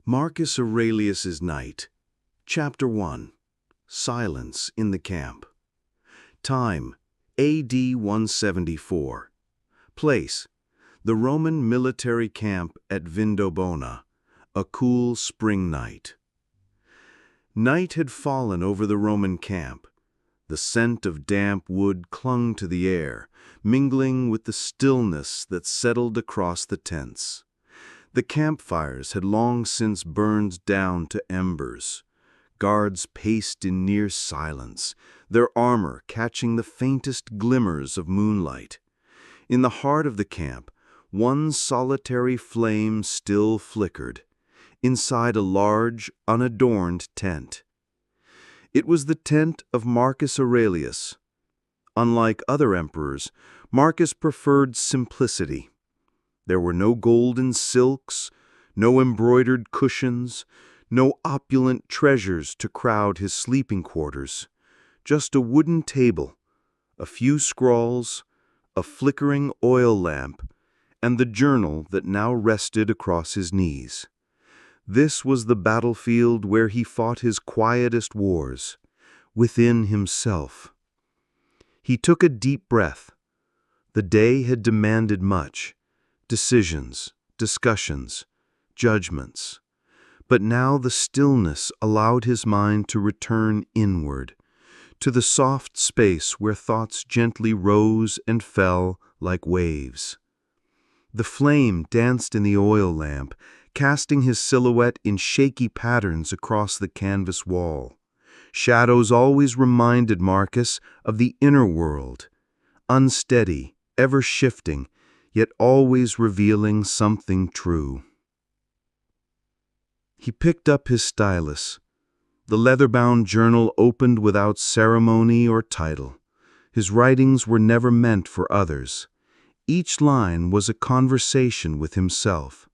Marcus Aurelius's Night, Chapter 1, Silence in the Camp. Time, AD 174. Place, the Roman military camp at Vindobona, a cool spring night. Night had fallen over the Roman camp. The scent of damp wood clung to the air, mingling with the stillness that settled across the tents. The campfires had long since burned down to embers. Guards paced in near silence, their armor catching the faintest glimmers of moonlight. In the heart of the camp, one solitary flame still flickered, inside a large, unadorned tent. It was the tent of Marcus Aurelius. Unlike other emperors, Marcus preferred simplicity. There were no golden silks, no embroidered cushions, no opulent treasures to crowd his sleeping quarters. Just a wooden table, a few scrawls, a flickering oil lamp, and the journal that now rested across his knees. This was the battlefield where he fought his quietest wars, within himself. He took a deep breath. The day had demanded much. Decisions, discussions, judgments. But now the stillness allowed his mind to return inward, to the soft space where thoughts gently rose and fell like waves. The flame danced in the oil lamp, casting his silhouette in shaky patterns across the canvas wall. Shadows always reminded Marcus of the inner world, unsteady, ever shifting, yet always revealing something true. He picked up his stylus. The leather-bound journal opened without ceremony or title. His writings were never meant for others. Each line was a conversation with himself.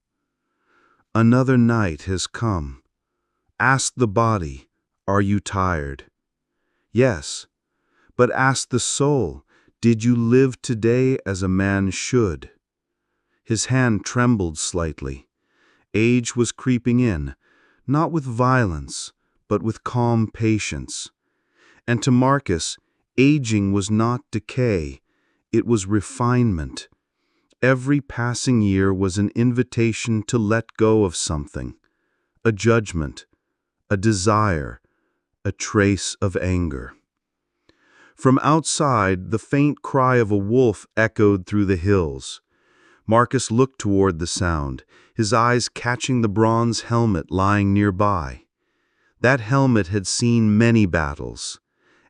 Another night has come. Ask the body, are you tired? Yes, but ask the soul, did you live today as a man should? His hand trembled slightly. Age was creeping in, not with violence, but with calm patience. And to Marcus, aging was not decay, it was refinement. Every passing year was an invitation to let go of something, a judgment, a desire, a trace of anger. From outside, the faint cry of a wolf echoed through the hills. Marcus looked toward the sound, his eyes catching the bronze helmet lying nearby. That helmet had seen many battles,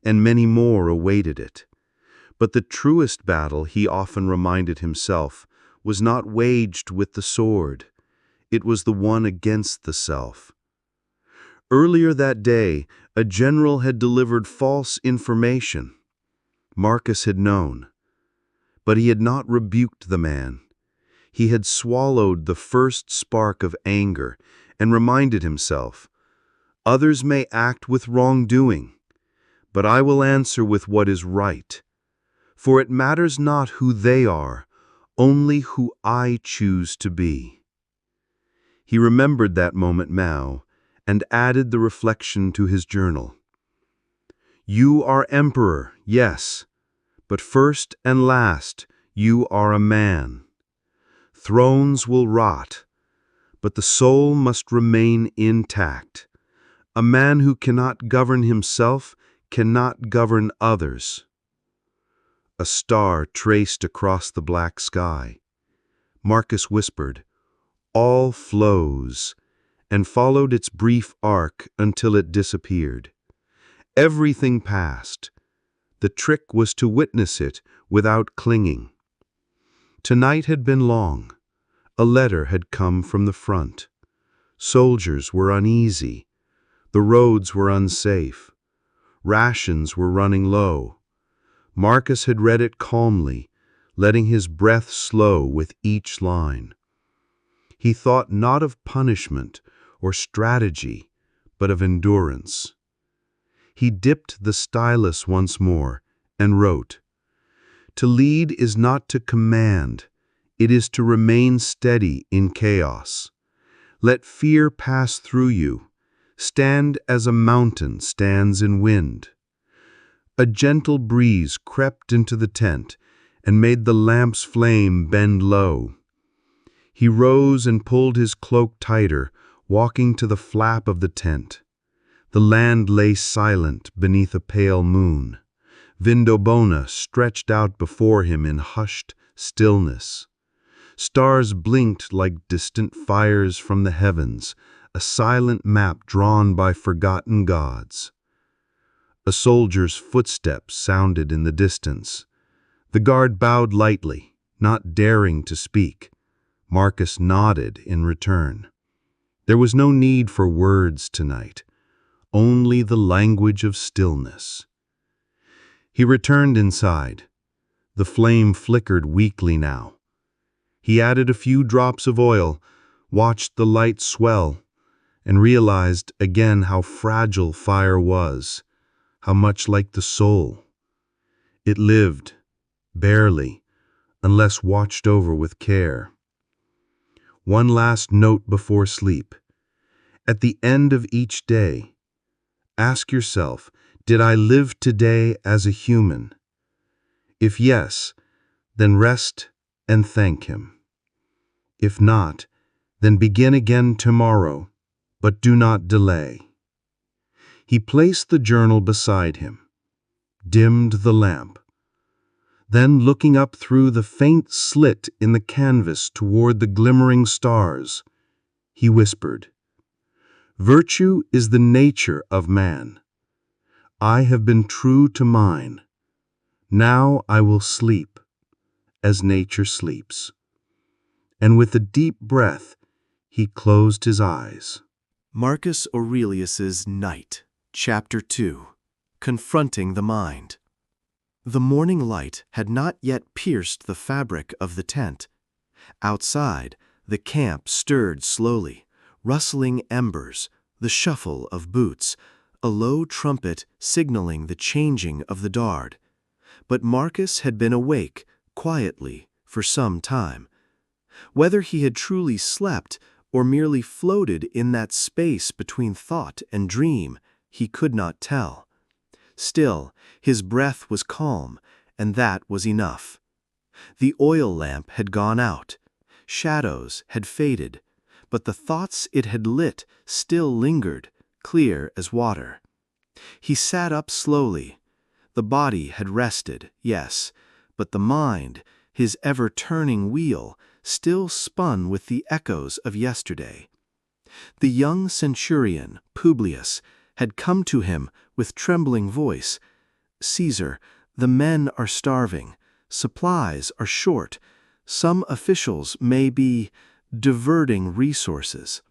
and many more awaited it. But the truest battle, he often reminded himself, was not waged with the sword. It was the one against the self. Earlier that day, a general had delivered false information. Marcus had known, but he had not rebuked the man. He had swallowed the first spark of anger and reminded himself, others may act with wrongdoing, but I will answer with what is right. For it matters not who they are, only who I choose to be. He remembered that moment now and added the reflection to his journal. You are emperor, yes, but first and last, you are a man. Thrones will rot, but the soul must remain intact. A man who cannot govern himself cannot govern others. A star traced across the black sky. Marcus whispered, all flows, and followed its brief arc until it disappeared. Everything passed. The trick was to witness it without clinging. Tonight had been long. A letter had come from the front. Soldiers were uneasy. The roads were unsafe. Rations were running low. Marcus had read it calmly, letting his breath slow with each line. He thought not of punishment or strategy, but of endurance. He dipped the stylus once more and wrote, to lead is not to command, it is to remain steady in chaos. Let fear pass through you. Stand as a mountain stands in wind. A gentle breeze crept into the tent and made the lamp's flame bend low. He rose and pulled his cloak tighter, walking to the flap of the tent. The land lay silent beneath a pale moon. Vindobona stretched out before him in hushed stillness. Stars blinked like distant fires from the heavens, a silent map drawn by forgotten gods. A soldier's footsteps sounded in the distance. The guard bowed lightly, not daring to speak. Marcus nodded in return. There was no need for words tonight, only the language of stillness. He returned inside. The flame flickered weakly now. He added a few drops of oil, watched the light swell, and realized again how fragile fire was, how much like the soul. It lived, barely, unless watched over with care. One last note before sleep. At the end of each day, ask yourself, did I live today as a human? If yes, then rest and thank him. If not, then begin again tomorrow, but do not delay. He placed the journal beside him, dimmed the lamp. Then, looking up through the faint slit in the canvas toward the glimmering stars, he whispered, "Virtue is the nature of man. I have been true to mine. Now I will sleep, as nature sleeps." And with a deep breath, he closed his eyes. Marcus Aurelius's Night, Chapter 2, Confronting the Mind. The morning light had not yet pierced the fabric of the tent. Outside, the camp stirred slowly, rustling embers, the shuffle of boots, a low trumpet signaling the changing of the guard. But Marcus had been awake, quietly, for some time. Whether he had truly slept or merely floated in that space between thought and dream, he could not tell. Still, his breath was calm, and that was enough. The oil lamp had gone out. Shadows had faded, but the thoughts it had lit still lingered, clear as water. He sat up slowly. The body had rested, yes, but the mind, his ever-turning wheel, still spun with the echoes of yesterday. The young centurion, Publius, had come to him with trembling voice. "Caesar, the men are starving. Supplies are short. Some officials may be diverting resources."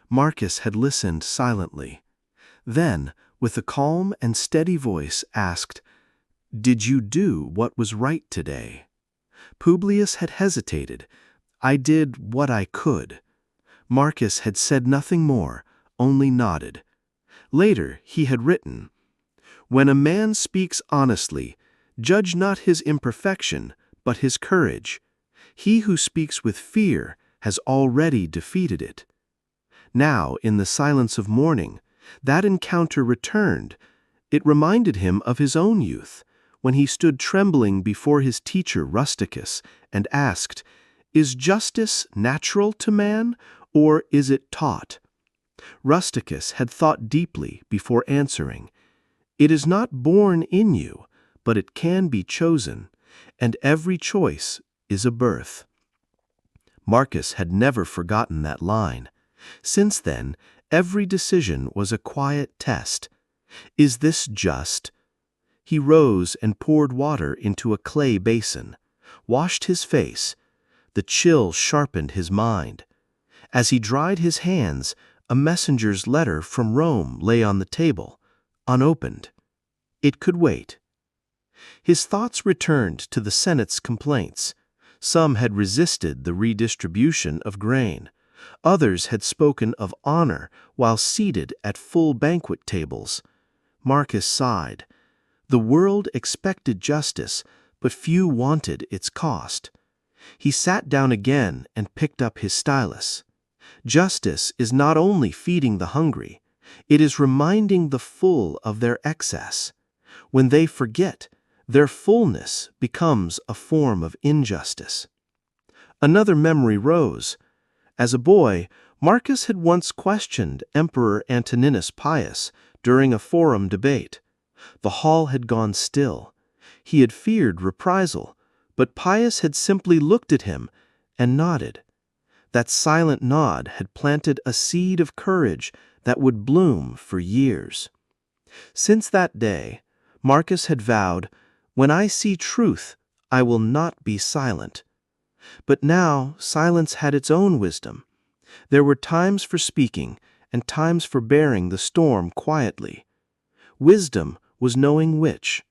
Marcus had listened silently. Then, with a calm and steady voice, asked, "Did you do what was right today?" Publius had hesitated. "I did what I could." Marcus had said nothing more, only nodded. Later he had written, "When a man speaks honestly, judge not his imperfection, but his courage. He who speaks with fear has already defeated it." Now, in the silence of morning, that encounter returned. It reminded him of his own youth, when he stood trembling before his teacher Rusticus and asked, "Is justice natural to man, or is it taught?" Rusticus had thought deeply before answering, "It is not born in you, but it can be chosen, and every choice is a birth." Marcus had never forgotten that line. Since then, every decision was a quiet test. Is this just? He rose and poured water into a clay basin, washed his face. The chill sharpened his mind. As he dried his hands, a messenger's letter from Rome lay on the table, unopened. It could wait. His thoughts returned to the Senate's complaints. Some had resisted the redistribution of grain. Others had spoken of honor while seated at full banquet tables. Marcus sighed. The world expected justice, but few wanted its cost. He sat down again and picked up his stylus. Justice is not only feeding the hungry, it is reminding the full of their excess. When they forget, their fullness becomes a form of injustice. Another memory rose. As a boy, Marcus had once questioned Emperor Antoninus Pius during a forum debate. The hall had gone still. He had feared reprisal, but Pius had simply looked at him and nodded. That silent nod had planted a seed of courage that would bloom for years. Since that day, Marcus had vowed, "When I see truth, I will not be silent." But now silence had its own wisdom. There were times for speaking and times for bearing the storm quietly. Wisdom was knowing which.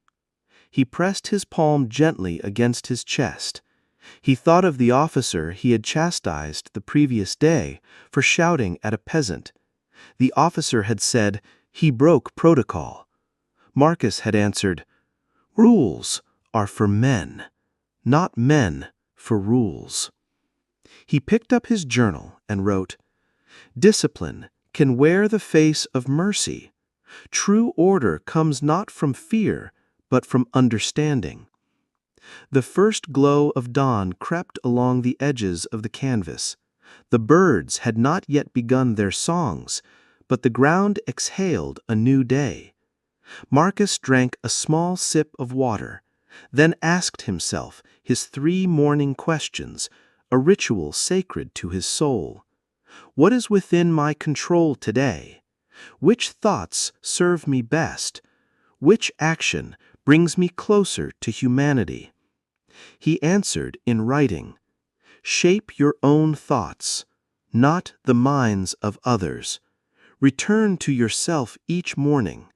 He pressed his palm gently against his chest. He thought of the officer he had chastised the previous day for shouting at a peasant. The officer had said he broke protocol. Marcus had answered, "Rules are for men, not men for rules." He picked up his journal and wrote, "Discipline can wear the face of mercy. True order comes not from fear, but from understanding." The first glow of dawn crept along the edges of the canvas. The birds had not yet begun their songs, but the ground exhaled a new day. Marcus drank a small sip of water, then asked himself his 3 morning questions, a ritual sacred to his soul. What is within my control today? Which thoughts serve me best? Which action brings me closer to humanity? He answered in writing, "Shape your own thoughts, not the minds of others. Return to yourself each morning.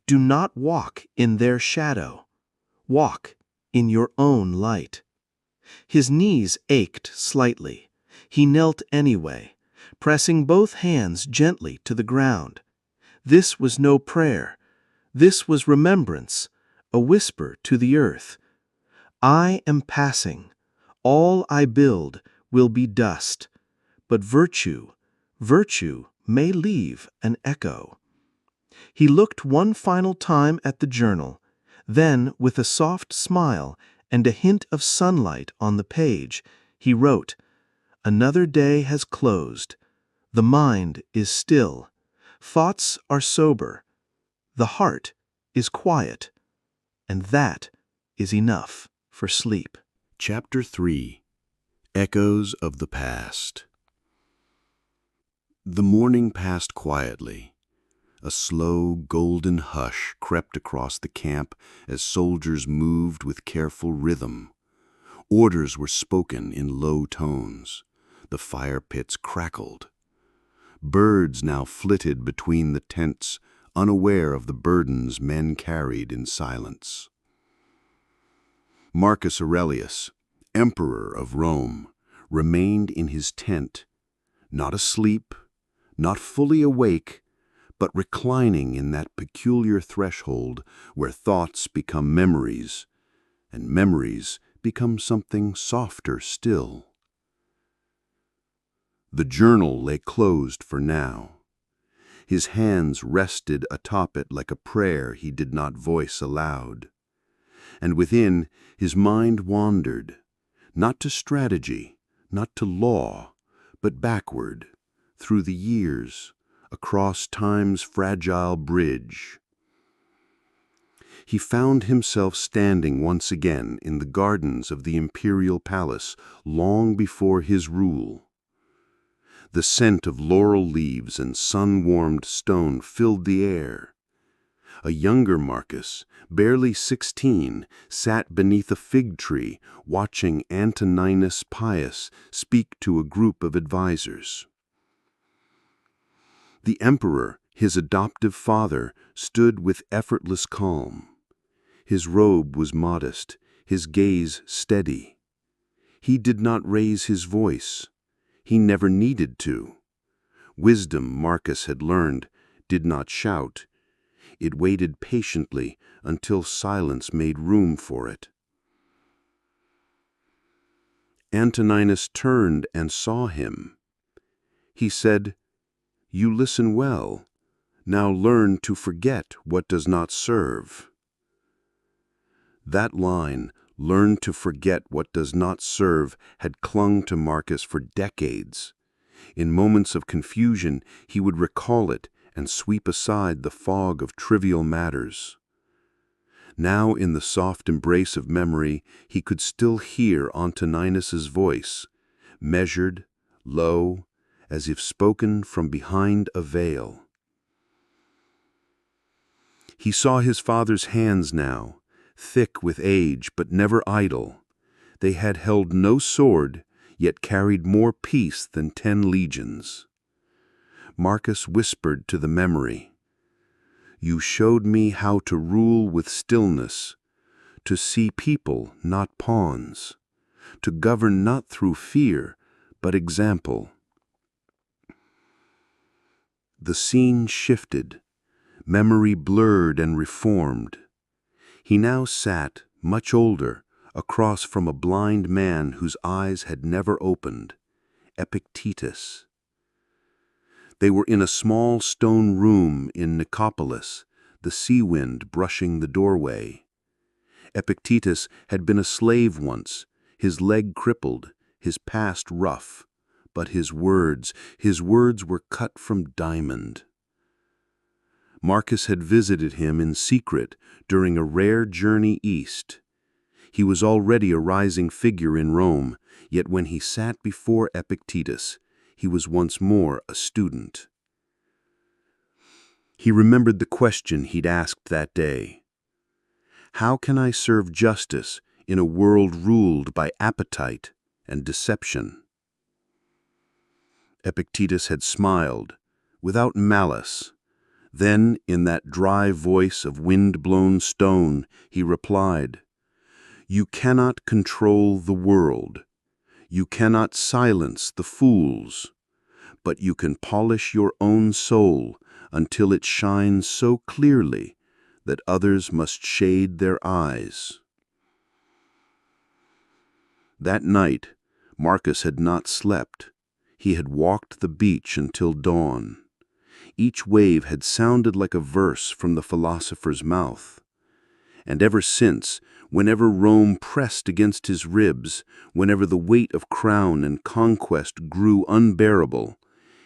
Do not walk in their shadow. Walk in your own light." His knees ached slightly. He knelt anyway, pressing both hands gently to the ground. This was no prayer. This was remembrance, a whisper to the earth. "I am passing. All I build will be dust. But virtue may leave an echo." He looked one final time at the journal. Then, with a soft smile and a hint of sunlight on the page, he wrote, "Another day has closed. The mind is still. Thoughts are sober. The heart is quiet. And that is enough for sleep." Chapter 3. Echoes of the Past. The morning passed quietly. A slow, golden hush crept across the camp as soldiers moved with careful rhythm. Orders were spoken in low tones. The fire pits crackled. Birds now flitted between the tents, unaware of the burdens men carried in silence. Marcus Aurelius, Emperor of Rome, remained in his tent, not asleep, not fully awake, but reclining in that peculiar threshold where thoughts become memories, and memories become something softer still. The journal lay closed for now. His hands rested atop it like a prayer he did not voice aloud. And within, his mind wandered, not to strategy, not to law, but backward, through the years, across time's fragile bridge. He found himself standing once again in the gardens of the imperial palace long before his rule. The scent of laurel leaves and sun-warmed stone filled the air. A younger Marcus, barely 16, sat beneath a fig tree watching Antoninus Pius speak to a group of advisors. The emperor, his adoptive father, stood with effortless calm. His robe was modest, his gaze steady. He did not raise his voice. He never needed to. Wisdom, Marcus had learned, did not shout. It waited patiently until silence made room for it. Antoninus turned and saw him. He said, "You listen well. Now learn to forget what does not serve." That line, "learn to forget what does not serve," had clung to Marcus for decades. In moments of confusion, he would recall it and sweep aside the fog of trivial matters. Now, in the soft embrace of memory, he could still hear Antoninus's voice, measured, low, as if spoken from behind a veil. He saw his father's hands now, thick with age but never idle. They had held no sword, yet carried more peace than 10 legions. Marcus whispered to the memory, "You showed me how to rule with stillness, to see people, not pawns, to govern not through fear, but example." The scene shifted, memory blurred and reformed. He now sat, much older, across from a blind man whose eyes had never opened, Epictetus. They were in a small stone room in Nicopolis, the sea wind brushing the doorway. Epictetus had been a slave once, his leg crippled, his past rough, but his words were cut from diamond. Marcus had visited him in secret during a rare journey east. He was already a rising figure in Rome, yet when he sat before Epictetus, he was once more a student. He remembered the question he'd asked that day. How can I serve justice in a world ruled by appetite and deception? Epictetus had smiled, without malice. Then, in that dry voice of wind-blown stone, he replied, "You cannot control the world. You cannot silence the fools. But you can polish your own soul until it shines so clearly that others must shade their eyes." That night, Marcus had not slept. He had walked the beach until dawn. Each wave had sounded like a verse from the philosopher's mouth. And ever since, whenever Rome pressed against his ribs, whenever the weight of crown and conquest grew unbearable,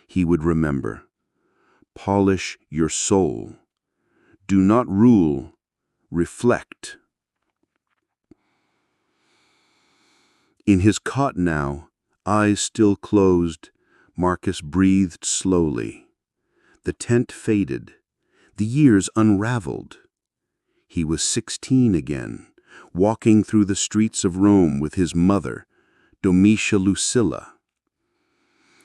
he would remember, "Polish your soul. Do not rule, reflect." In his cot now, eyes still closed, Marcus breathed slowly. The tent faded. The years unraveled. He was 16 again, walking through the streets of Rome with his mother, Domitia Lucilla.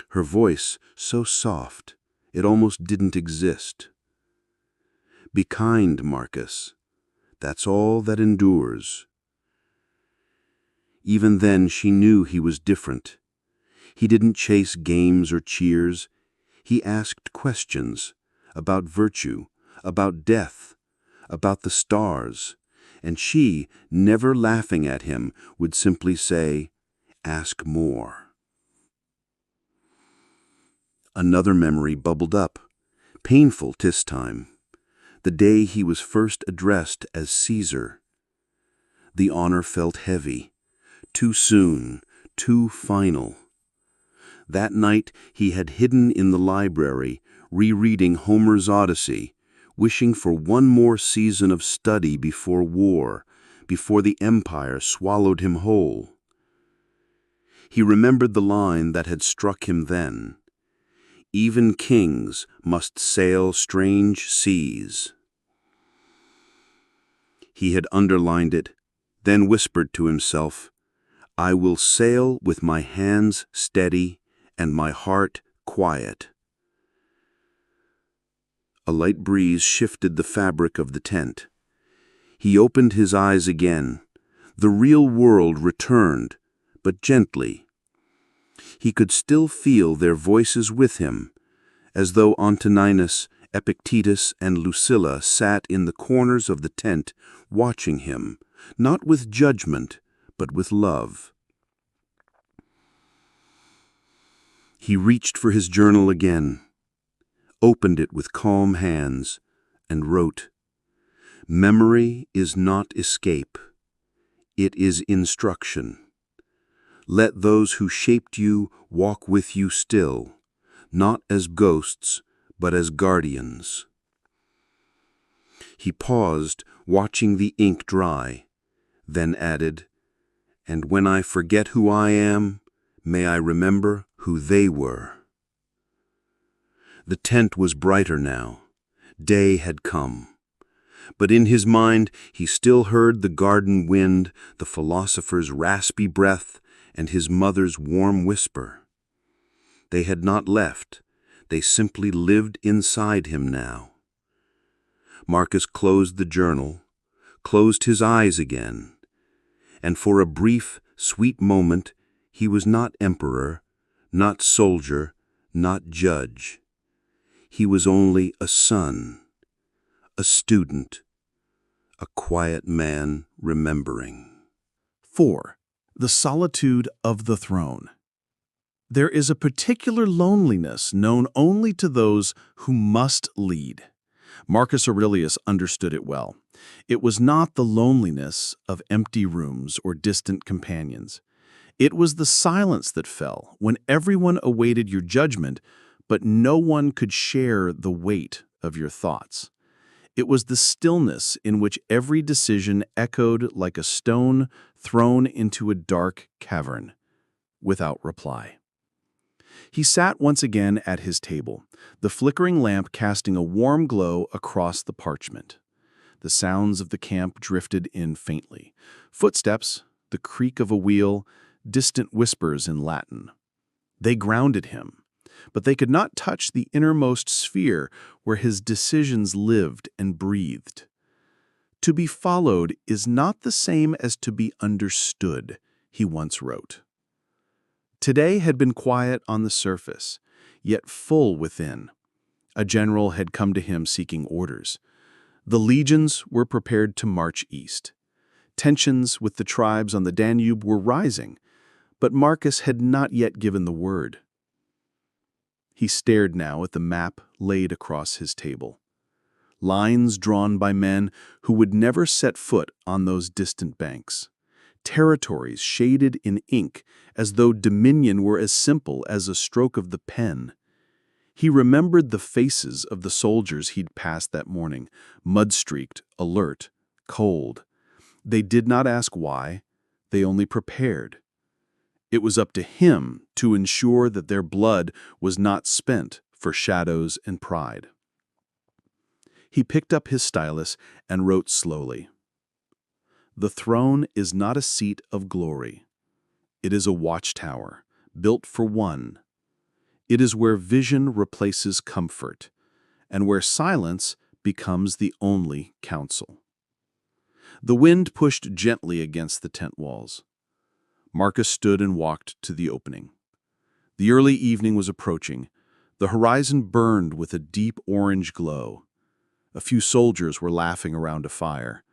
Her voice so soft, it almost didn't exist. "Be kind, Marcus. That's all that endures." Even then she knew he was different. He didn't chase games or cheers. He asked questions about virtue, about death, about the stars, and she, never laughing at him, would simply say, "Ask more." Another memory bubbled up, painful this time. The day he was first addressed as Caesar. The honor felt heavy, too soon, too final. That night he had hidden in the library, rereading Homer's Odyssey, wishing for one more season of study before war, before the empire swallowed him whole. He remembered the line that had struck him then, "Even kings must sail strange seas." He had underlined it, then whispered to himself, "I will sail with my hands steady and my heart quiet." A light breeze shifted the fabric of the tent. He opened his eyes again. The real world returned, but gently. He could still feel their voices with him, as though Antoninus, Epictetus, and Lucilla sat in the corners of the tent, watching him, not with judgment, but with love. He reached for his journal again, opened it with calm hands, and wrote, "Memory is not escape. It is instruction. Let those who shaped you walk with you still, not as ghosts, but as guardians." He paused, watching the ink dry, then added, "And when I forget who I am, may I remember who they were." The tent was brighter now. Day had come. But in his mind he still heard the garden wind, the philosopher's raspy breath, and his mother's warm whisper. They had not left. They simply lived inside him now. Marcus closed the journal, closed his eyes again, and for a brief, sweet moment he was not emperor, not soldier, not judge. He was only a son, a student, a quiet man remembering. 4. The solitude of the throne. There is a particular loneliness known only to those who must lead. Marcus Aurelius understood it well. It was not the loneliness of empty rooms or distant companions. It was the silence that fell when everyone awaited your judgment, but no one could share the weight of your thoughts. It was the stillness in which every decision echoed like a stone thrown into a dark cavern, without reply. He sat once again at his table, the flickering lamp casting a warm glow across the parchment. The sounds of the camp drifted in faintly. Footsteps, the creak of a wheel, distant whispers in Latin. They grounded him, but they could not touch the innermost sphere where his decisions lived and breathed. To be followed is not the same as to be understood, he once wrote. Today had been quiet on the surface, yet full within. A general had come to him seeking orders. The legions were prepared to march east. Tensions with the tribes on the Danube were rising, but Marcus had not yet given the word. He stared now at the map laid across his table. Lines drawn by men who would never set foot on those distant banks. Territories shaded in ink as though dominion were as simple as a stroke of the pen. He remembered the faces of the soldiers he'd passed that morning, mud-streaked, alert, cold. They did not ask why, they only prepared. It was up to him to ensure that their blood was not spent for shadows and pride. He picked up his stylus and wrote slowly. The throne is not a seat of glory. It is a watchtower, built for one. It is where vision replaces comfort, and where silence becomes the only counsel. The wind pushed gently against the tent walls. Marcus stood and walked to the opening. The early evening was approaching. The horizon burned with a deep orange glow. A few soldiers were laughing around a fire.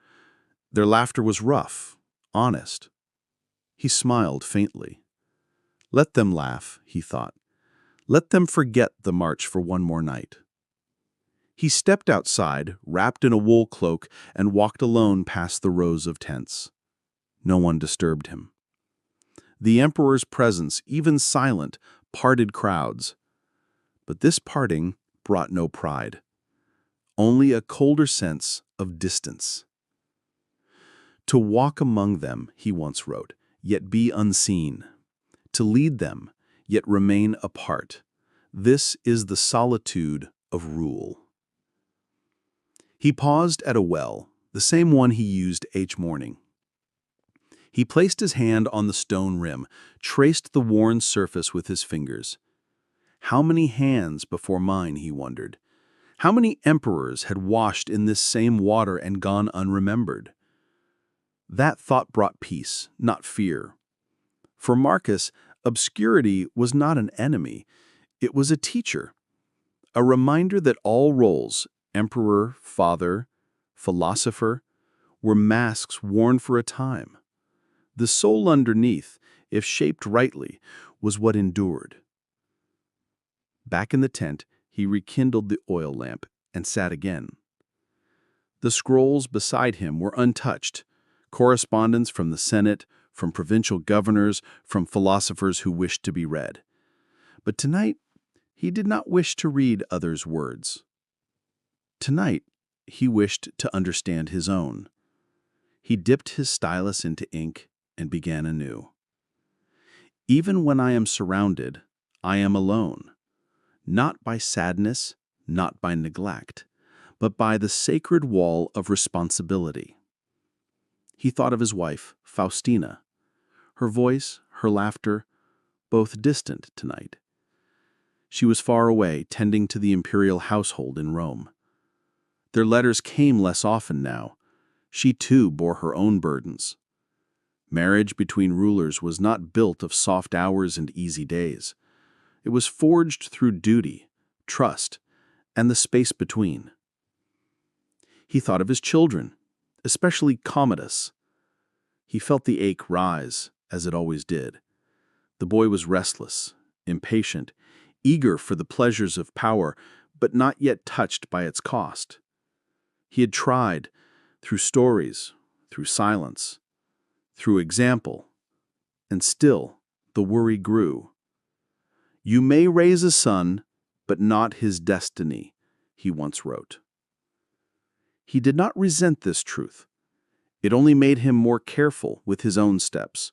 Their laughter was rough, honest. He smiled faintly. Let them laugh, he thought. Let them forget the march for one more night. He stepped outside, wrapped in a wool cloak, and walked alone past the rows of tents. No one disturbed him. The emperor's presence, even silent, parted crowds. But this parting brought no pride, only a colder sense of distance. To walk among them, he once wrote, yet be unseen. To lead them, yet remain apart. This is the solitude of rule. He paused at a well, the same one he used each morning. He placed his hand on the stone rim, traced the worn surface with his fingers. How many hands before mine, he wondered. How many emperors had washed in this same water and gone unremembered? That thought brought peace, not fear. For Marcus, obscurity was not an enemy. It was a teacher, a reminder that all roles, emperor, father, philosopher, were masks worn for a time. The soul underneath, if shaped rightly, was what endured. Back in the tent, he rekindled the oil lamp and sat again. The scrolls beside him were untouched, correspondence from the Senate, from provincial governors, from philosophers who wished to be read. But tonight, he did not wish to read others' words. Tonight, he wished to understand his own. He dipped his stylus into ink and began anew. Even when I am surrounded, I am alone, not by sadness, not by neglect, but by the sacred wall of responsibility. He thought of his wife, Faustina, her voice, her laughter, both distant tonight. She was far away, tending to the imperial household in Rome. Their letters came less often now. She too bore her own burdens. Marriage between rulers was not built of soft hours and easy days. It was forged through duty, trust, and the space between. He thought of his children, especially Commodus. He felt the ache rise, as it always did. The boy was restless, impatient, eager for the pleasures of power, but not yet touched by its cost. He had tried, through stories, through silence, through example, and still the worry grew. "You may raise a son, but not his destiny," he once wrote. He did not resent this truth. It only made him more careful with his own steps.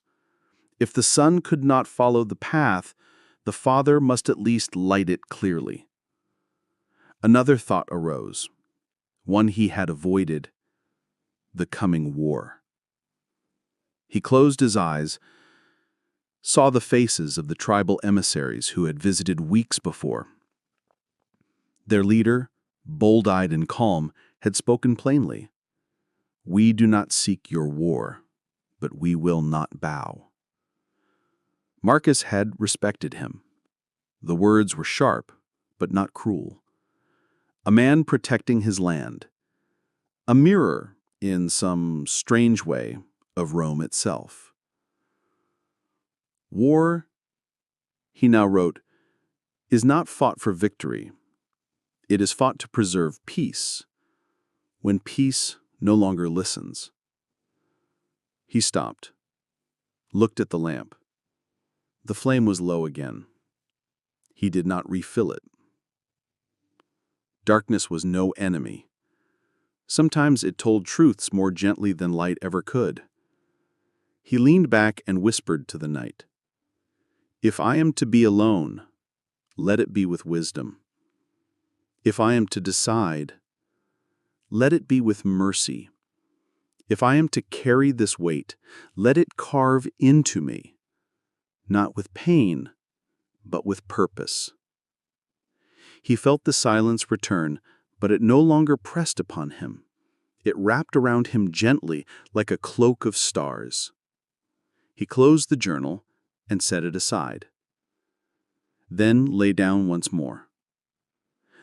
If the son could not follow the path, the father must at least light it clearly. Another thought arose, one he had avoided: the coming war. He closed his eyes, saw the faces of the tribal emissaries who had visited weeks before. Their leader, bold-eyed and calm, had spoken plainly. "We do not seek your war, but we will not bow." Marcus had respected him. The words were sharp, but not cruel. A man protecting his land. A mirror, in some strange way, of Rome itself. "War," he now wrote, "is not fought for victory. It is fought to preserve peace, when peace no longer listens." He stopped, looked at the lamp. The flame was low again. He did not refill it. Darkness was no enemy. Sometimes it told truths more gently than light ever could. He leaned back and whispered to the night, "If I am to be alone, let it be with wisdom. If I am to decide, let it be with mercy. If I am to carry this weight, let it carve into me, not with pain, but with purpose." He felt the silence return, but it no longer pressed upon him. It wrapped around him gently, like a cloak of stars. He closed the journal and set it aside, then lay down once more.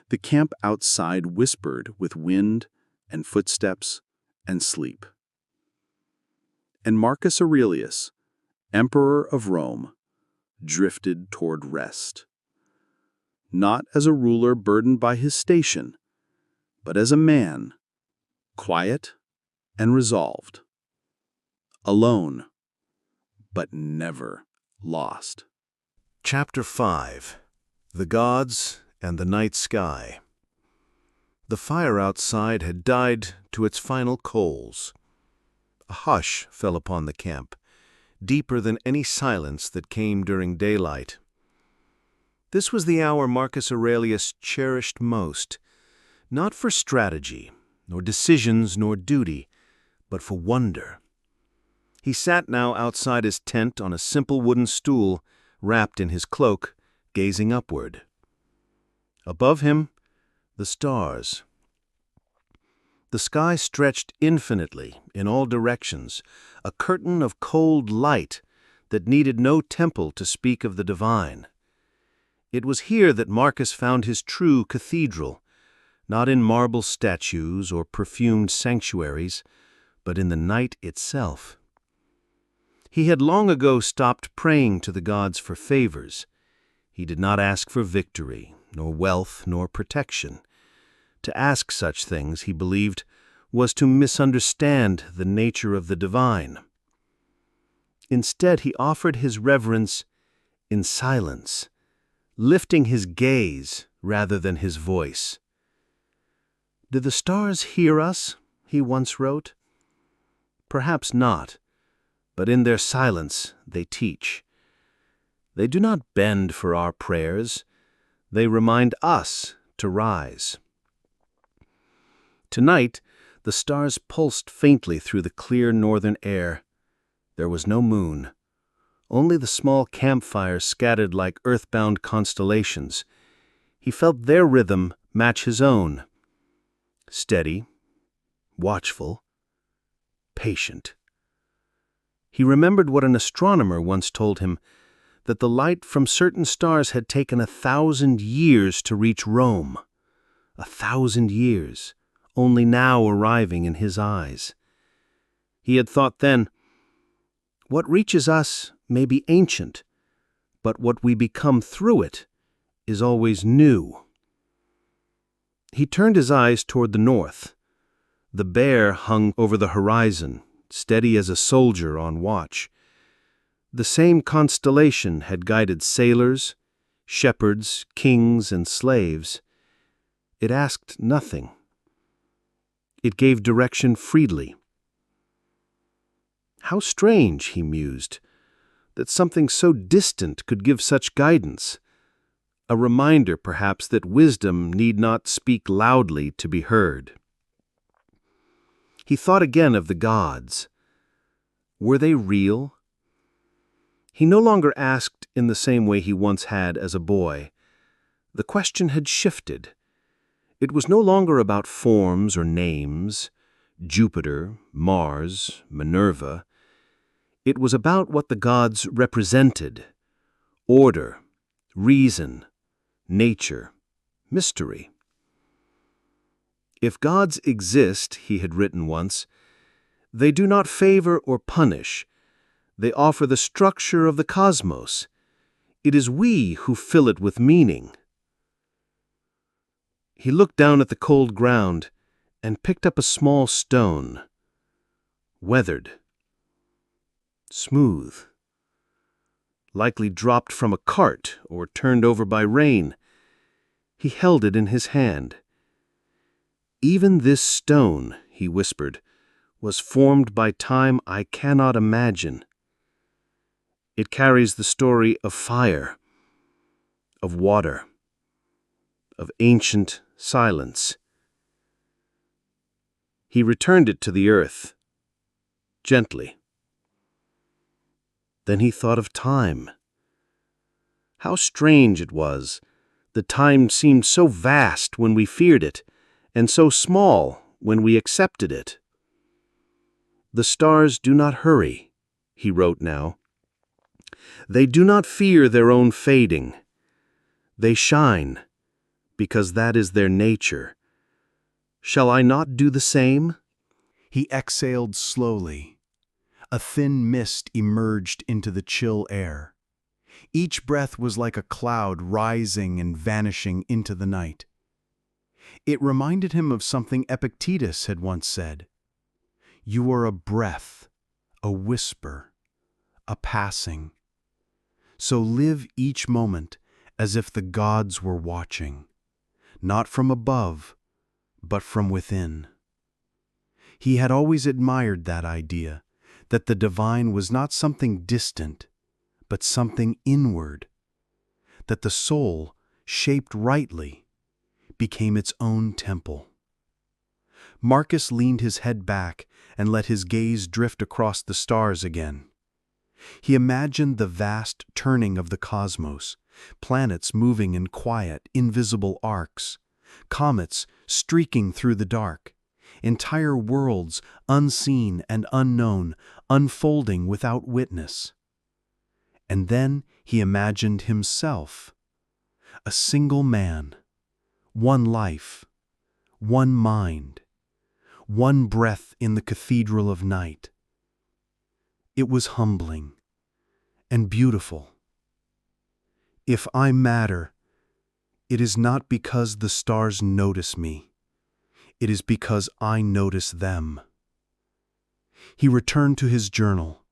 The camp outside whispered with wind and footsteps and sleep. And Marcus Aurelius, Emperor of Rome, drifted toward rest. Not as a ruler burdened by his station, but as a man, quiet and resolved. Alone, but never lost. Chapter 5. The Gods and the Night Sky. The fire outside had died to its final coals. A hush fell upon the camp, deeper than any silence that came during daylight. This was the hour Marcus Aurelius cherished most, not for strategy, nor decisions, nor duty, but for wonder. He sat now outside his tent on a simple wooden stool, wrapped in his cloak, gazing upward. Above him, the stars. The sky stretched infinitely in all directions, a curtain of cold light that needed no temple to speak of the divine. It was here that Marcus found his true cathedral, not in marble statues or perfumed sanctuaries, but in the night itself. He had long ago stopped praying to the gods for favors. He did not ask for victory, nor wealth, nor protection. To ask such things, he believed, was to misunderstand the nature of the divine. Instead, he offered his reverence in silence, lifting his gaze rather than his voice. "Do the stars hear us?" he once wrote. "Perhaps not, but in their silence they teach. They do not bend for our prayers. They remind us to rise." Tonight, the stars pulsed faintly through the clear northern air. There was no moon, only the small campfires scattered like earthbound constellations. He felt their rhythm match his own. Steady, watchful, patient. He remembered what an astronomer once told him, that the light from certain stars had taken 1,000 years to reach Rome. 1,000 years, only now arriving in his eyes. He had thought then, what reaches us may be ancient, but what we become through it is always new. He turned his eyes toward the north. The Bear hung over the horizon, steady as a soldier on watch. The same constellation had guided sailors, shepherds, kings, and slaves. It asked nothing. It gave direction freely. How strange, he mused, that something so distant could give such guidance. A reminder, perhaps, that wisdom need not speak loudly to be heard. He thought again of the gods. Were they real? He no longer asked in the same way he once had as a boy. The question had shifted. It was no longer about forms or names, Jupiter, Mars, Minerva. It was about what the gods represented: order, reason, nature, mystery. If gods exist, he had written once, they do not favor or punish. They offer the structure of the cosmos. It is we who fill it with meaning. He looked down at the cold ground and picked up a small stone, weathered, smooth, likely dropped from a cart or turned over by rain. He held it in his hand. "Even this stone," he whispered, "was formed by time I cannot imagine. It carries the story of fire, of water, of ancient silence." He returned it to the earth, gently. Then he thought of time. How strange it was that time seemed so vast when we feared it, and so small when we accepted it. "The stars do not hurry," he wrote now. "They do not fear their own fading. They shine, because that is their nature. Shall I not do the same?" He exhaled slowly. A thin mist emerged into the chill air. Each breath was like a cloud rising and vanishing into the night. It reminded him of something Epictetus had once said. "You are a breath, a whisper, a passing. So live each moment as if the gods were watching, not from above, but from within." He had always admired that idea, that the divine was not something distant, but something inward, that the soul, shaped rightly, became its own temple. Marcus leaned his head back and let his gaze drift across the stars again. He imagined the vast turning of the cosmos, planets moving in quiet, invisible arcs, comets streaking through the dark, entire worlds, unseen and unknown, unfolding without witness. And then he imagined himself, a single man, one life, one mind, one breath in the cathedral of night. It was humbling and beautiful. "If I matter, It is not because the stars notice me. It is because I notice them." He returned to his journal.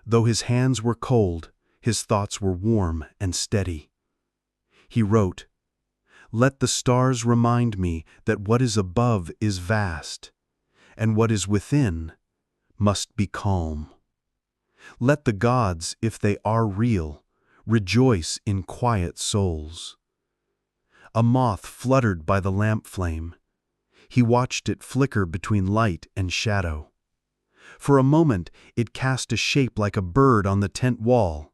Though his hands were cold, his thoughts were warm and steady. He wrote, "Let the stars remind me that what is above is vast, and what is within must be calm. Let the gods, if they are real, rejoice in quiet souls." A moth fluttered by the lamp flame. He watched it flicker between light and shadow. For a moment it cast a shape like a bird on the tent wall.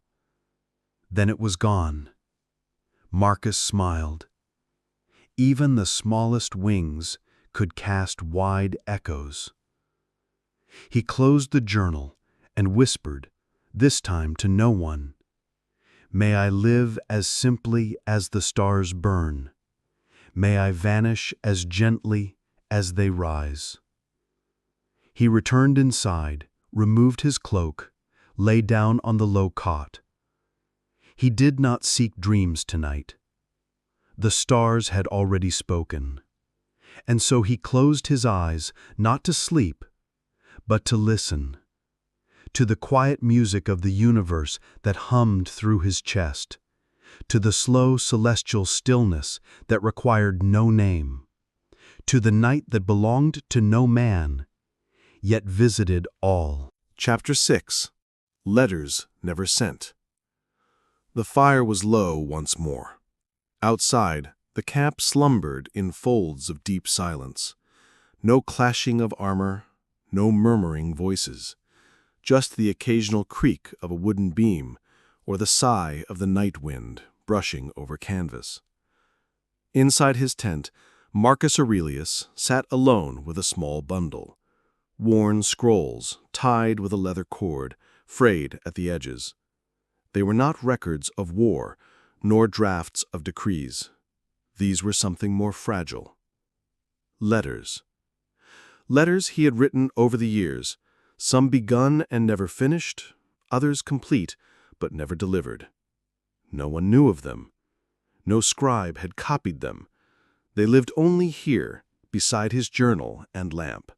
Then it was gone. Marcus smiled. Even the smallest wings could cast wide echoes. He closed the journal and whispered, this time to no one, "May I live as simply as the stars burn. May I vanish as gently as they rise." He returned inside, removed his cloak, lay down on the low cot. He did not seek dreams tonight. The stars had already spoken. And so he closed his eyes, not to sleep, but to listen, to the quiet music of the universe that hummed through his chest, to the slow celestial stillness that required no name, to the night that belonged to no man, yet visited all. Chapter 6. Letters Never Sent. The fire was low once more. Outside, the camp slumbered in folds of deep silence. No clashing of armor, no murmuring voices, just the occasional creak of a wooden beam or the sigh of the night wind brushing over canvas. Inside his tent, Marcus Aurelius sat alone with a small bundle. Worn scrolls, tied with a leather cord, frayed at the edges. They were not records of war, nor drafts of decrees. These were something more fragile. Letters. Letters he had written over the years, some begun and never finished, others complete but never delivered. No one knew of them. No scribe had copied them. They lived only here, beside his journal and lamp.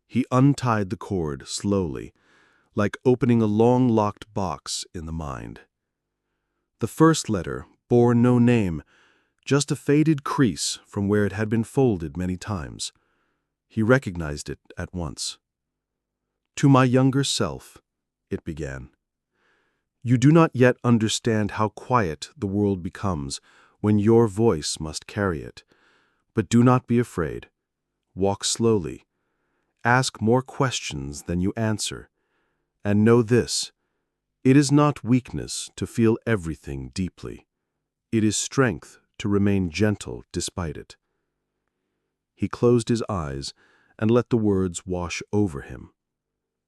He untied the cord slowly, like opening a long-locked box in the mind. The first letter bore no name, just a faded crease from where it had been folded many times. He recognized it at once. "To my younger self," it began. "You do not yet understand how quiet the world becomes when your voice must carry it. But do not be afraid. Walk slowly. Ask more questions than you answer. And know this, it is not weakness to feel everything deeply. It is strength to remain gentle despite it." He closed his eyes and let the words wash over him.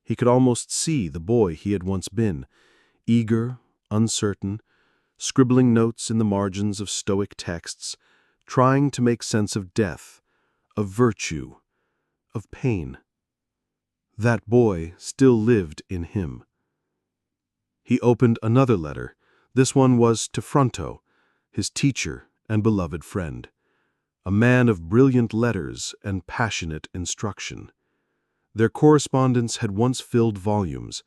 He could almost see the boy he had once been, eager, uncertain, scribbling notes in the margins of Stoic texts, trying to make sense of death, of virtue, of pain. That boy still lived in him. He opened another letter. This one was to Fronto, his teacher and beloved friend, a man of brilliant letters and passionate instruction. Their correspondence had once filled volumes,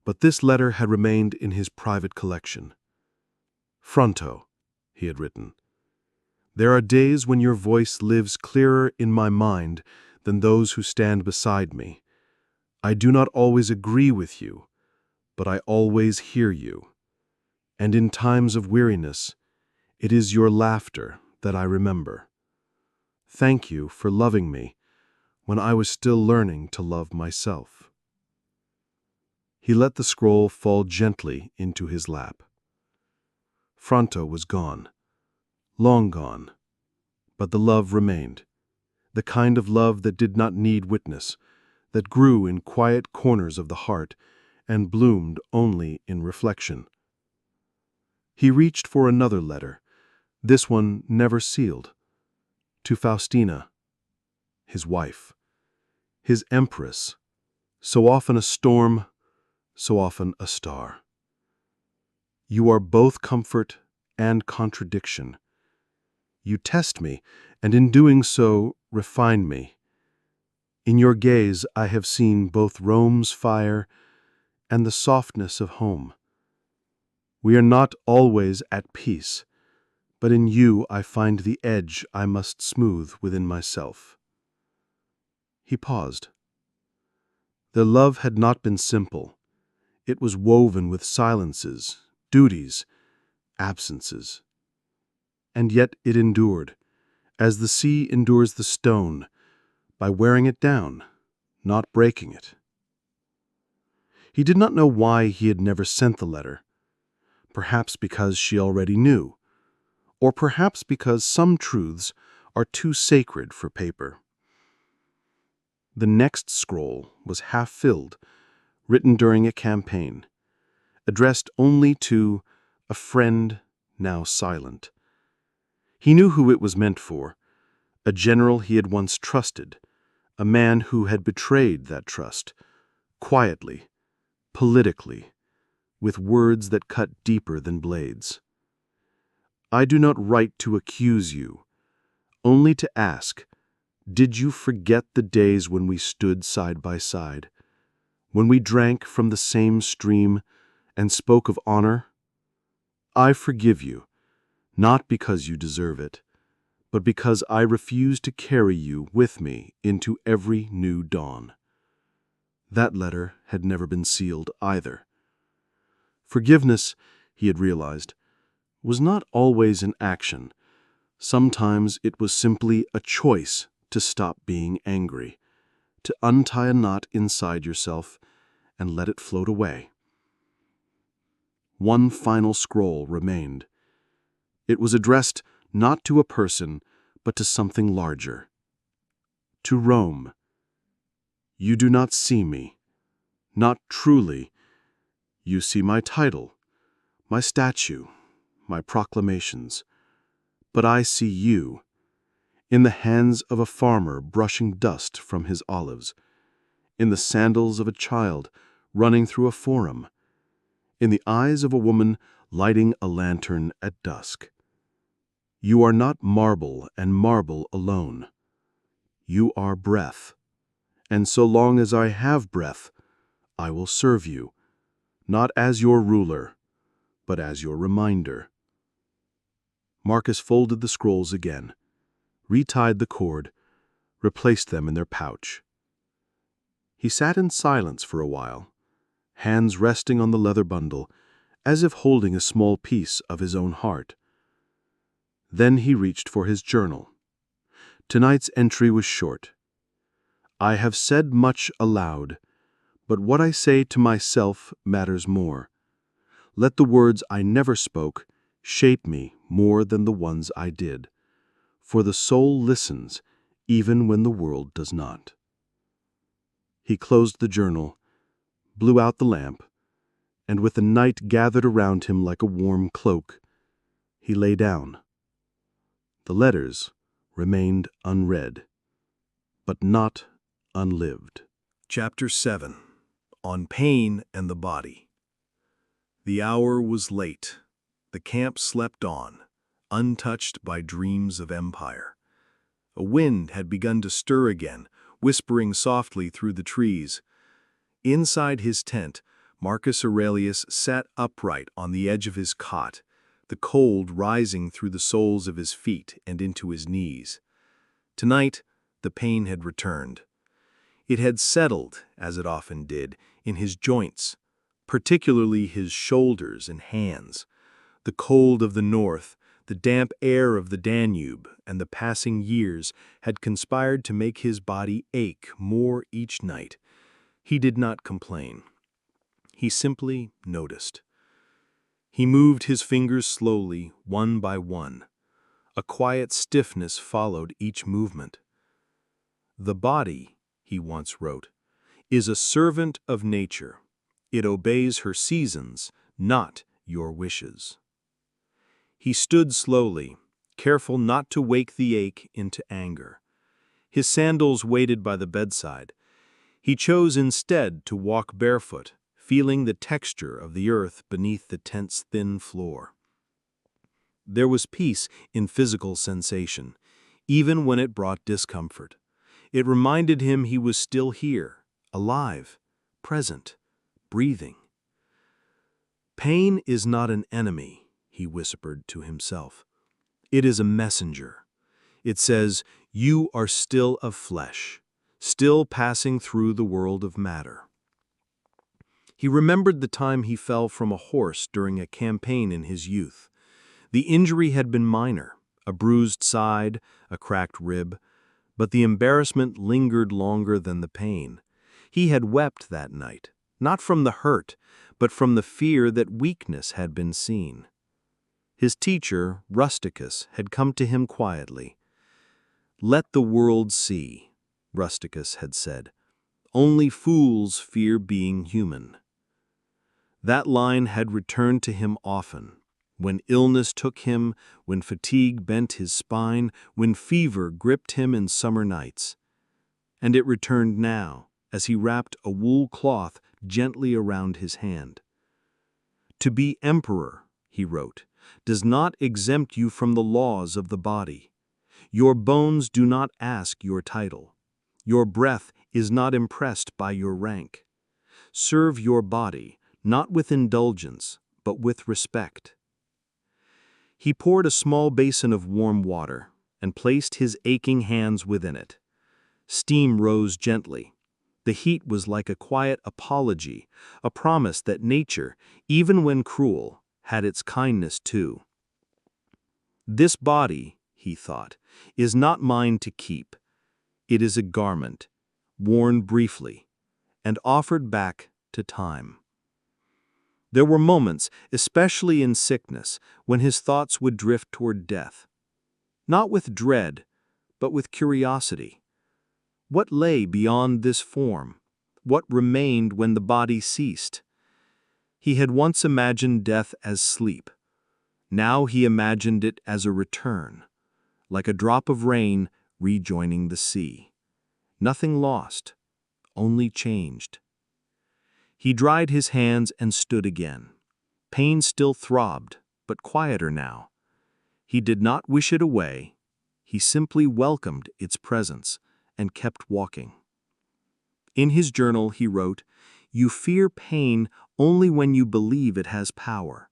but this letter had remained in his private collection. "Fronto," he had written, "there are days when your voice lives clearer in my mind than those who stand beside me. I do not always agree with you, but I always hear you. And in times of weariness, it is your laughter that I remember. Thank you for loving me when I was still learning to love myself." He let the scroll fall gently into his lap. Fronto was gone, long gone, but the love remained, the kind of love that did not need witness, that grew in quiet corners of the heart and bloomed only in reflection. He reached for another letter, this one never sealed, to Faustina, his wife, his empress, so often a storm, so often a star. You are both comfort and contradiction. You test me, and in doing so, refine me. In your gaze I have seen both Rome's fire and the softness of home. We are not always at peace, but in you I find the edge I must smooth within myself." He paused. Their love had not been simple. It was woven with silences, duties, absences. And yet it endured, as the sea endures the stone, by wearing it down, not breaking it. He did not know why he had never sent the letter. Perhaps because she already knew, or perhaps because some truths are too sacred for paper. The next scroll was half-filled, written during a campaign, addressed only to a friend now silent. He knew who it was meant for, a general he had once trusted, a man who had betrayed that trust, quietly, politically, with words that cut deeper than blades. "I do not write to accuse you, only to ask, did you forget the days when we stood side by side, when we drank from the same stream and spoke of honor? I forgive you, not because you deserve it, but because I refuse to carry you with me into every new dawn." That letter had never been sealed either. Forgiveness, he had realized, was not always an action. Sometimes it was simply a choice to stop being angry, to untie a knot inside yourself and let it float away. One final scroll remained. It was addressed not to a person, but to something larger. To Rome. "You do not see me. Not truly. You see my title, my statue, my proclamations. But I see you, in the hands of a farmer brushing dust from his olives, in the sandals of a child running through a forum, in the eyes of a woman lighting a lantern at dusk. You are not marble and marble alone. You are breath, and so long as I have breath, I will serve you, not as your ruler, but as your reminder." Marcus folded the scrolls again, retied the cord, replaced them in their pouch. He sat in silence for a while, hands resting on the leather bundle, as if holding a small piece of his own heart. Then he reached for his journal. Tonight's entry was short. "I have said much aloud, but what I say to myself matters more. Let the words I never spoke shape me more than the ones I did, for the soul listens even when the world does not." He closed the journal, blew out the lamp, and with the night gathered around him like a warm cloak, he lay down. The letters remained unread, but not unlived. Chapter 7. On Pain and the Body. The hour was late. The camp slept on, untouched by dreams of empire. A wind had begun to stir again, whispering softly through the trees. Inside his tent, Marcus Aurelius sat upright on the edge of his cot, the cold rising through the soles of his feet and into his knees. Tonight, the pain had returned. It had settled, as it often did, in his joints, particularly his shoulders and hands. The cold of the north, the damp air of the Danube, and the passing years had conspired to make his body ache more each night. He did not complain. He simply noticed. He moved his fingers slowly, one by one. A quiet stiffness followed each movement. "The body," he once wrote, "is a servant of nature. It obeys her seasons, not your wishes." He stood slowly, careful not to wake the ache into anger. His sandals waited by the bedside. He chose instead to walk barefoot, feeling the texture of the earth beneath the tent's thin floor. There was peace in physical sensation, even when it brought discomfort. It reminded him he was still here, alive, present, breathing. Pain is not an enemy, he whispered to himself. It is a messenger. It says, you are still of flesh, still passing through the world of matter. He remembered the time he fell from a horse during a campaign in his youth. The injury had been minor, a bruised side, a cracked rib, but the embarrassment lingered longer than the pain. He had wept that night, not from the hurt, but from the fear that weakness had been seen. His teacher, Rusticus, had come to him quietly. "Let the world see," Rusticus had said. "Only fools fear being human." That line had returned to him often, when illness took him, when fatigue bent his spine, when fever gripped him in summer nights. And it returned now, as he wrapped a wool cloth gently around his hand. "To be emperor," he wrote, "does not exempt you from the laws of the body. Your bones do not ask your title. Your breath is not impressed by your rank. Serve your body, not with indulgence, but with respect." He poured a small basin of warm water and placed his aching hands within it. Steam rose gently. The heat was like a quiet apology, a promise that nature, even when cruel, had its kindness too. "This body," he thought, "is not mine to keep. It is a garment, worn briefly, and offered back to time." There were moments, especially in sickness, when his thoughts would drift toward death. Not with dread, but with curiosity. What lay beyond this form? What remained when the body ceased? He had once imagined death as sleep. Now he imagined it as a return, like a drop of rain rejoining the sea. Nothing lost, only changed. He dried his hands and stood again. Pain still throbbed, but quieter now. He did not wish it away. He simply welcomed its presence and kept walking. In his journal he wrote, "You fear pain only when you believe it has power.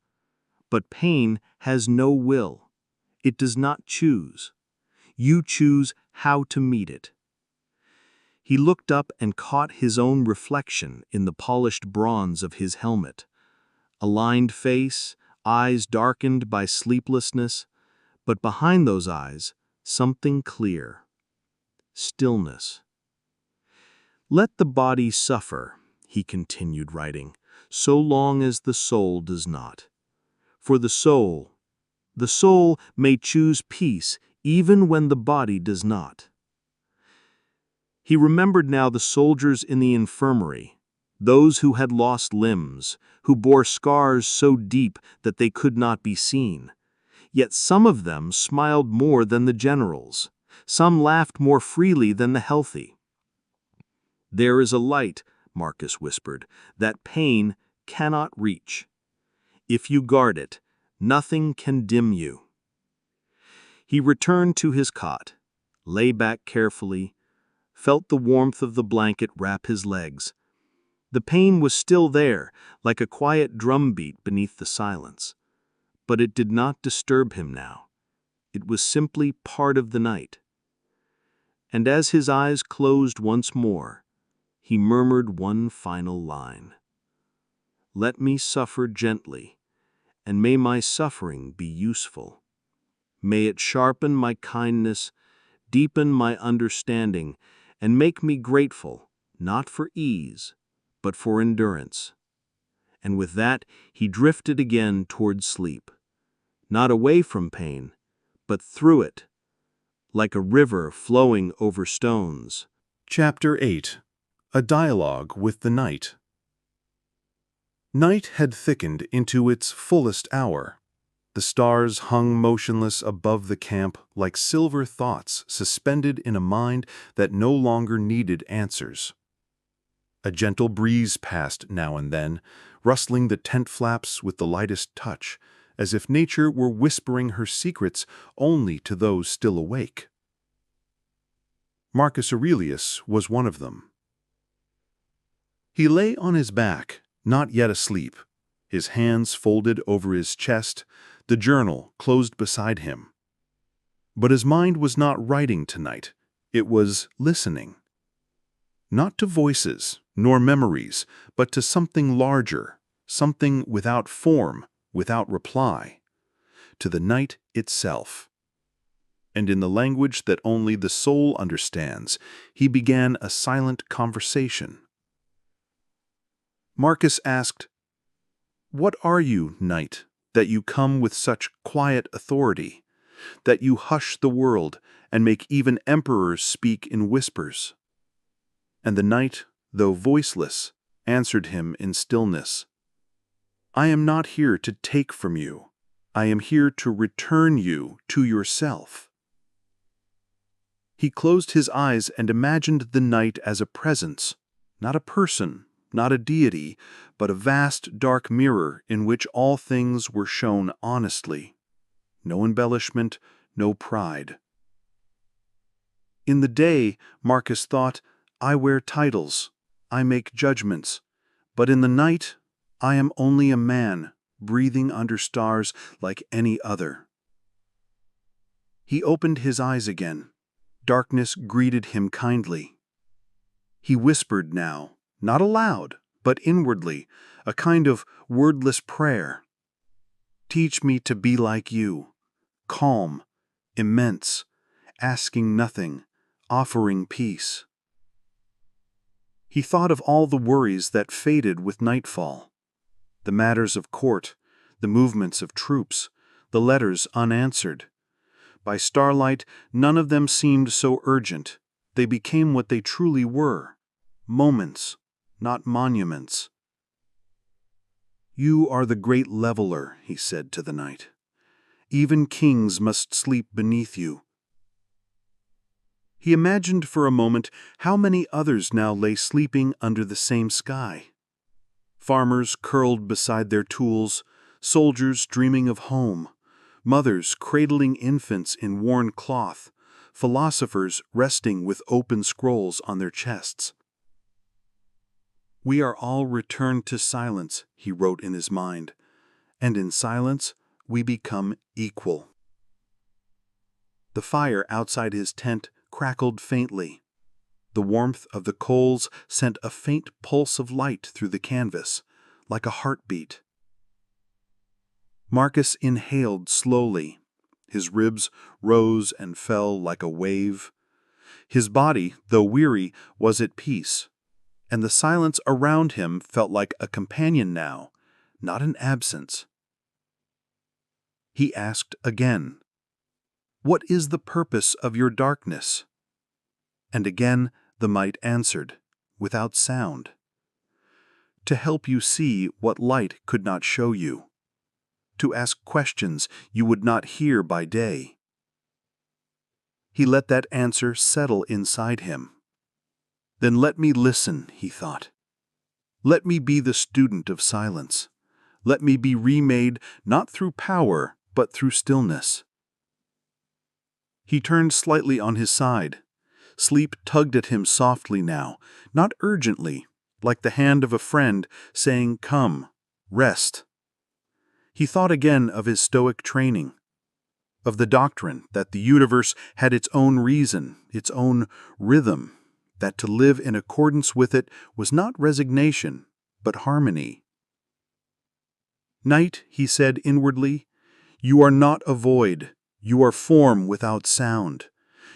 But pain has no will. It does not choose. You choose how to meet it." He looked up and caught his own reflection in the polished bronze of his helmet. A lined face, eyes darkened by sleeplessness, but behind those eyes, something clear. Stillness. "Let the body suffer," he continued writing, "so long as the soul does not. For the soul may choose peace even when the body does not." He remembered now the soldiers in the infirmary, those who had lost limbs, who bore scars so deep that they could not be seen. Yet some of them smiled more than the generals. Some laughed more freely than the healthy. "There is a light," Marcus whispered, "that pain cannot reach. If you guard it, nothing can dim you." He returned to his cot, lay back carefully, felt the warmth of the blanket wrap his legs. The pain was still there, like a quiet drumbeat beneath the silence. But it did not disturb him now. It was simply part of the night. And as his eyes closed once more, he murmured one final line. "Let me suffer gently, and may my suffering be useful. May it sharpen my kindness, deepen my understanding, and make me grateful, not for ease, but for endurance." And with that, he drifted again toward sleep, not away from pain, but through it, like a river flowing over stones. Chapter 8. A Dialogue with the Night. Night had thickened into its fullest hour. The stars hung motionless above the camp like silver thoughts suspended in a mind that no longer needed answers. A gentle breeze passed now and then, rustling the tent flaps with the lightest touch, as if nature were whispering her secrets only to those still awake. Marcus Aurelius was one of them. He lay on his back, not yet asleep, his hands folded over his chest, the journal closed beside him. But his mind was not writing tonight, it was listening. Not to voices, nor memories, but to something larger, something without form, without reply, to the night itself. And in the language that only the soul understands, he began a silent conversation. Marcus asked, "What are you, night, that you come with such quiet authority, that you hush the world and make even emperors speak in whispers?" And the night, though voiceless, answered him in stillness, "I am not here to take from you. I am here to return you to yourself." He closed his eyes and imagined the night as a presence, not a person, not a deity, but a vast dark mirror in which all things were shown honestly. No embellishment, no pride. In the day, Marcus thought, I wear titles, I make judgments, but in the night, I am only a man, breathing under stars like any other. He opened his eyes again. Darkness greeted him kindly. He whispered now, not aloud, but inwardly, a kind of wordless prayer. Teach me to be like you, calm, immense, asking nothing, offering peace. He thought of all the worries that faded with nightfall, the matters of court, the movements of troops, the letters unanswered. By starlight, none of them seemed so urgent. They became what they truly were, moments, not monuments. You are the great leveler, he said to the night. Even kings must sleep beneath you. He imagined for a moment how many others now lay sleeping under the same sky. Farmers curled beside their tools, soldiers dreaming of home, mothers cradling infants in worn cloth, philosophers resting with open scrolls on their chests. We are all returned to silence, he wrote in his mind, and in silence we become equal. The fire outside his tent crackled faintly. The warmth of the coals sent a faint pulse of light through the canvas, like a heartbeat. Marcus inhaled slowly. His ribs rose and fell like a wave. His body, though weary, was at peace, and the silence around him felt like a companion now, not an absence. He asked again, "What is the purpose of your darkness?" And again the might answered, without sound, "To help you see what light could not show you, to ask questions you would not hear by day." He let that answer settle inside him. Then let me listen, he thought. Let me be the student of silence. Let me be remade not through power, but through stillness. He turned slightly on his side. Sleep tugged at him softly now, not urgently, like the hand of a friend saying, "Come, rest." He thought again of his Stoic training, of the doctrine that the universe had its own reason, its own rhythm, that to live in accordance with it was not resignation, but harmony. "Night," he said inwardly, "you are not a void, you are form without sound,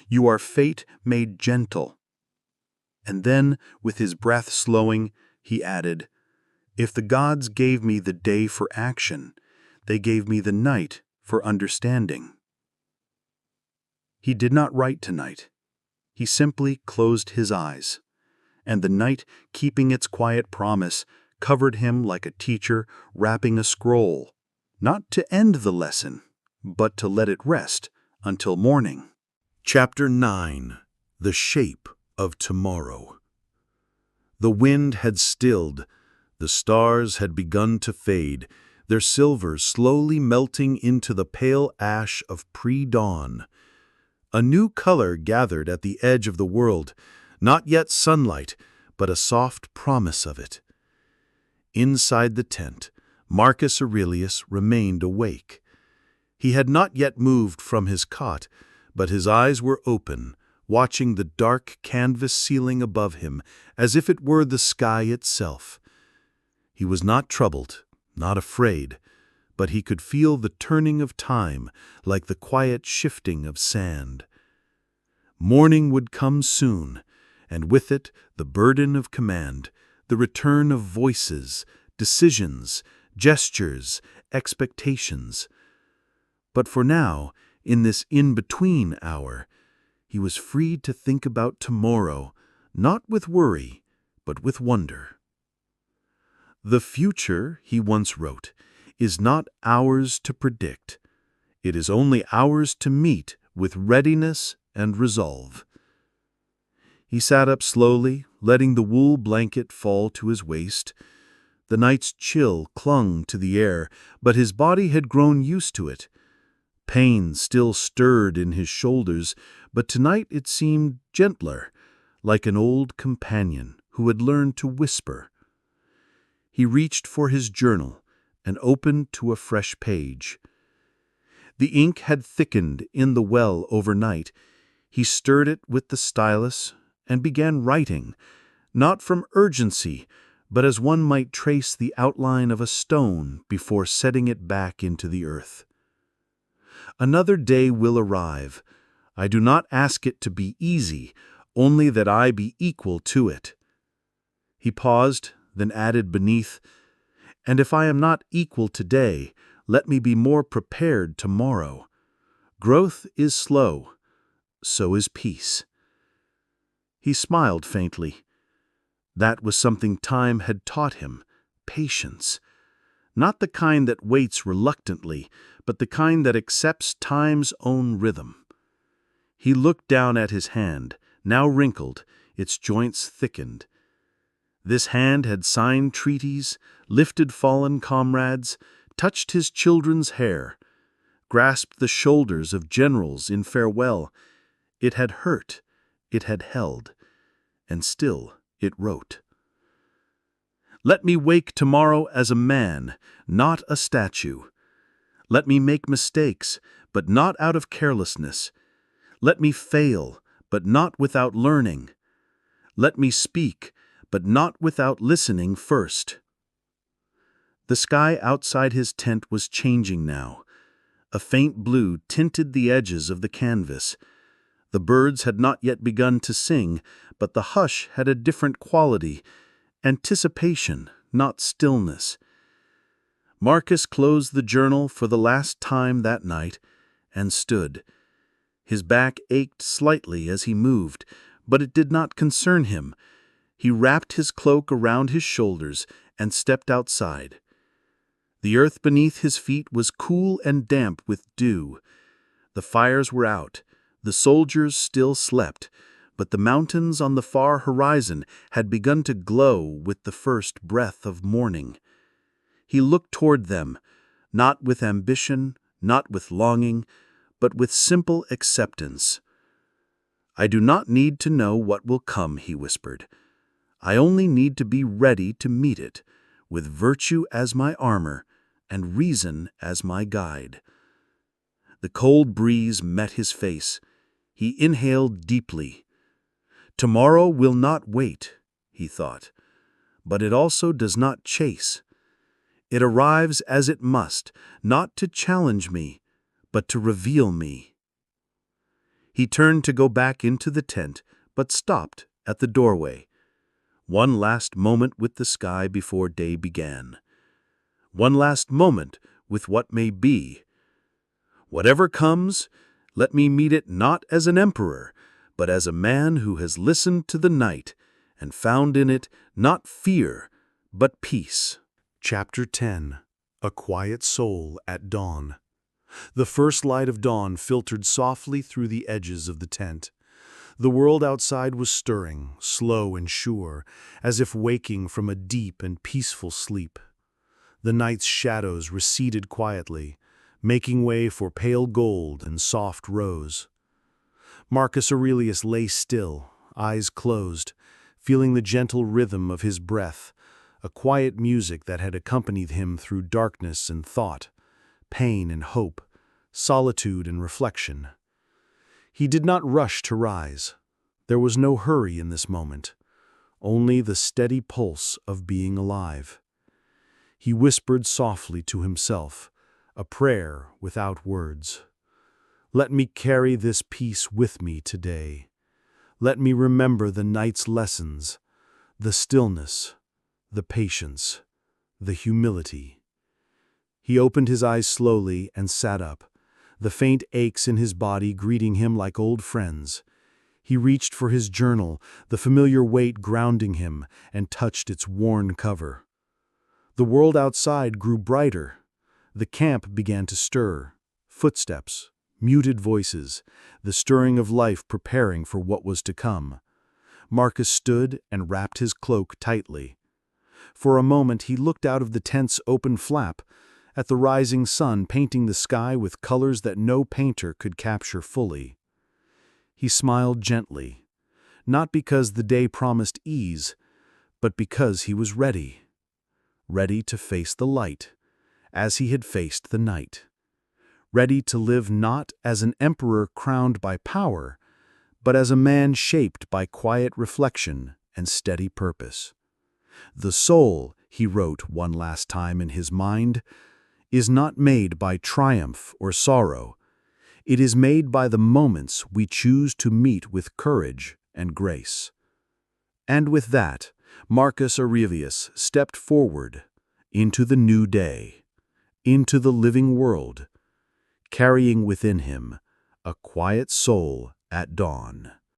you are fate made gentle." And then, with his breath slowing, he added, "If the gods gave me the day for action, they gave me the night for understanding." He did not write tonight. He simply closed his eyes, and the night, keeping its quiet promise, covered him like a teacher wrapping a scroll, not to end the lesson, but to let it rest until morning. Chapter 9. The Shape of Tomorrow. The wind had stilled, the stars had begun to fade, their silver slowly melting into the pale ash of pre-dawn. A new color gathered at the edge of the world, not yet sunlight, but a soft promise of it. Inside the tent, Marcus Aurelius remained awake. He had not yet moved from his cot, but his eyes were open, watching the dark canvas ceiling above him as if it were the sky itself. He was not troubled, not afraid, but he could feel the turning of time like the quiet shifting of sand. Morning would come soon, and with it the burden of command, the return of voices, decisions, gestures, expectations. But for now, in this in-between hour, he was free to think about tomorrow, not with worry, but with wonder. The future, he once wrote, is not ours to predict. It is only ours to meet with readiness and resolve. He sat up slowly, letting the wool blanket fall to his waist. The night's chill clung to the air, but his body had grown used to it. Pain still stirred in his shoulders, but tonight it seemed gentler, like an old companion who had learned to whisper. He reached for his journal and opened to a fresh page. The ink had thickened in the well overnight. He stirred it with the stylus and began writing, not from urgency, but as one might trace the outline of a stone before setting it back into the earth. Another day will arrive. I do not ask it to be easy, only that I be equal to it. He paused, then added beneath, and if I am not equal today, let me be more prepared tomorrow. Growth is slow, so is peace. He smiled faintly. That was something time had taught him, patience. Not the kind that waits reluctantly, but the kind that accepts time's own rhythm. He looked down at his hand, now wrinkled, its joints thickened. This hand had signed treaties, lifted fallen comrades, touched his children's hair, grasped the shoulders of generals in farewell. It had hurt, it had held, and still it wrote. Let me wake tomorrow as a man, not a statue. Let me make mistakes, but not out of carelessness. Let me fail, but not without learning. Let me speak, but not without listening first. The sky outside his tent was changing now. A faint blue tinted the edges of the canvas. The birds had not yet begun to sing, but the hush had a different quality, anticipation, not stillness. Marcus closed the journal for the last time that night and stood. His back ached slightly as he moved, but it did not concern him. He wrapped his cloak around his shoulders and stepped outside. The earth beneath his feet was cool and damp with dew. The fires were out. The soldiers still slept, but the mountains on the far horizon had begun to glow with the first breath of morning. He looked toward them, not with ambition, not with longing, but with simple acceptance. I do not need to know what will come, he whispered. I only need to be ready to meet it, with virtue as my armor and reason as my guide. The cold breeze met his face. He inhaled deeply. Tomorrow will not wait, he thought, but it also does not chase. It arrives as it must, not to challenge me, but to reveal me. He turned to go back into the tent, but stopped at the doorway. One last moment with the sky before day began. One last moment with what may be. Whatever comes, let me meet it not as an emperor, but as a man who has listened to the night and found in it not fear, but peace. Chapter 10. A Quiet Soul at Dawn. The first light of dawn filtered softly through the edges of the tent. The world outside was stirring, slow and sure, as if waking from a deep and peaceful sleep. The night's shadows receded quietly, making way for pale gold and soft rose. Marcus Aurelius lay still, eyes closed, feeling the gentle rhythm of his breath, a quiet music that had accompanied him through darkness and thought, pain and hope, solitude and reflection. He did not rush to rise. There was no hurry in this moment, only the steady pulse of being alive. He whispered softly to himself, a prayer without words. Let me carry this peace with me today. Let me remember the night's lessons, the stillness, the patience, the humility. He opened his eyes slowly and sat up, the faint aches in his body greeting him like old friends. He reached for his journal, the familiar weight grounding him, and touched its worn cover. The world outside grew brighter. The camp began to stir. Footsteps, muted voices, the stirring of life preparing for what was to come. Marcus stood and wrapped his cloak tightly. For a moment he looked out of the tent's open flap, at the rising sun painting the sky with colors that no painter could capture fully. He smiled gently, not because the day promised ease, but because he was ready. Ready to face the light, as he had faced the night. Ready to live not as an emperor crowned by power, but as a man shaped by quiet reflection and steady purpose. The soul, he wrote one last time in his mind, is not made by triumph or sorrow. It is made by the moments we choose to meet with courage and grace. And with that, Marcus Aurelius stepped forward into the new day, into the living world, carrying within him a quiet soul at dawn.